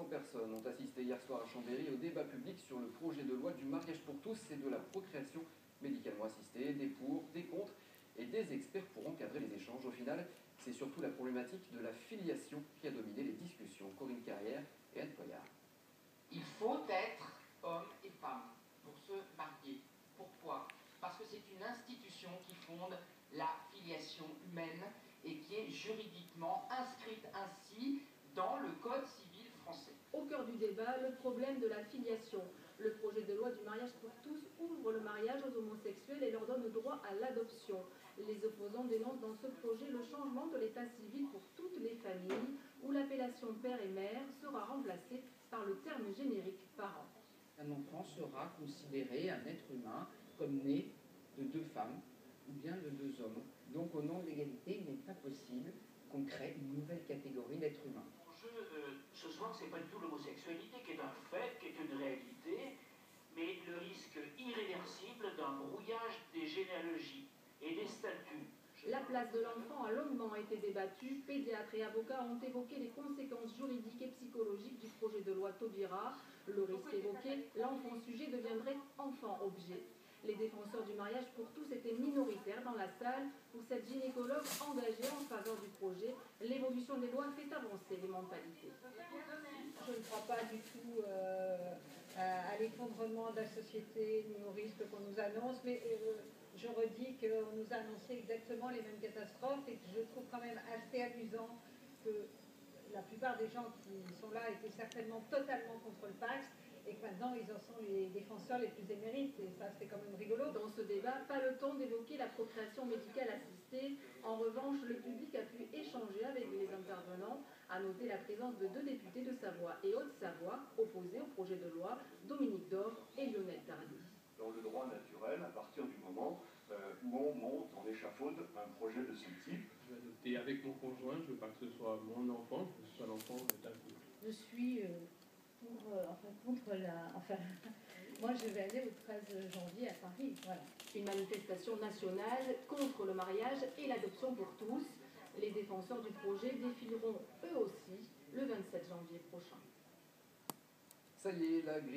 personnes ont assisté hier soir à Chambéry au débat public sur le projet de loi du mariage pour tous et de la procréation médicalement assistée, des pour, des contre et des experts pour encadrer les échanges. Au final, c'est surtout la problématique de la filiation qui a dominé les discussions. Corinne Carrière et Anne Poyard. Il faut être homme et femme pour se marier. Pourquoi? Parce que c'est une institution qui fonde la filiation humaine et qui est juridiquement inscrite ainsi dans le Code civil français. Au cœur du débat, le problème de la filiation. Le projet de loi du mariage pour tous ouvre le mariage aux homosexuels et leur donne droit à l'adoption. Les opposants dénoncent dans ce projet le changement de l'état civil pour toutes les familles, où l'appellation père et mère sera remplacée par le terme générique parent. Un enfant sera considéré un être humain comme né de deux femmes ou bien de deux hommes. Donc au nom de l'égalité, il n'est pas possible qu'on crée une nouvelle catégorie d'êtres humains. L'enjeu ce soir, c'est pas du tout l'homosexualité qui est un fait, qui est une réalité, mais le risque irréversible d'un brouillage des généalogies et des statuts. La place de l'enfant a longuement été débattue. Pédiatres et avocats ont évoqué les conséquences juridiques et psychologiques du projet de loi Taubira. Le risque évoqué, l'enfant sujet deviendrait enfant objet. Les défenseurs du mariage pour tous étaient minoritaires dans la salle. Pour cette gynécologue engagée en faveur du projet, l'évolution des lois fait avancer les mentalités. Je ne crois pas du tout à l'effondrement de la société ni aux risques qu'on nous annonce, mais je redis qu'on nous a annoncé exactement les mêmes catastrophes et que je trouve quand même assez amusant que la plupart des gens qui sont là étaient certainement totalement contre le Pacs et que maintenant ils en sont les défenseurs les plus émérites, et ça c'est quand même rigolo. Dans ce débat, pas le temps d'évoquer la procréation médicale assistée. En revanche, le public a pu échanger avec les intervenants. À noter la présence de deux députés de Savoie et Haute-Savoie opposés au projet de loi, Dominique Dore et Lionel Tardy. Dans le droit naturel, à partir du moment où on monte, on échafaude un projet de ce type. Je vais adopter avec mon conjoint, je veux pas que ce soit mon enfant, je veux que ce soit l'enfant d'un couple. Je suis contre la... moi je vais aller au 13 janvier à Paris, voilà. Une manifestation nationale contre le mariage et l'adoption pour tous. Les défenseurs du projet défileront eux aussi le 27 janvier prochain. Ça y est, la grille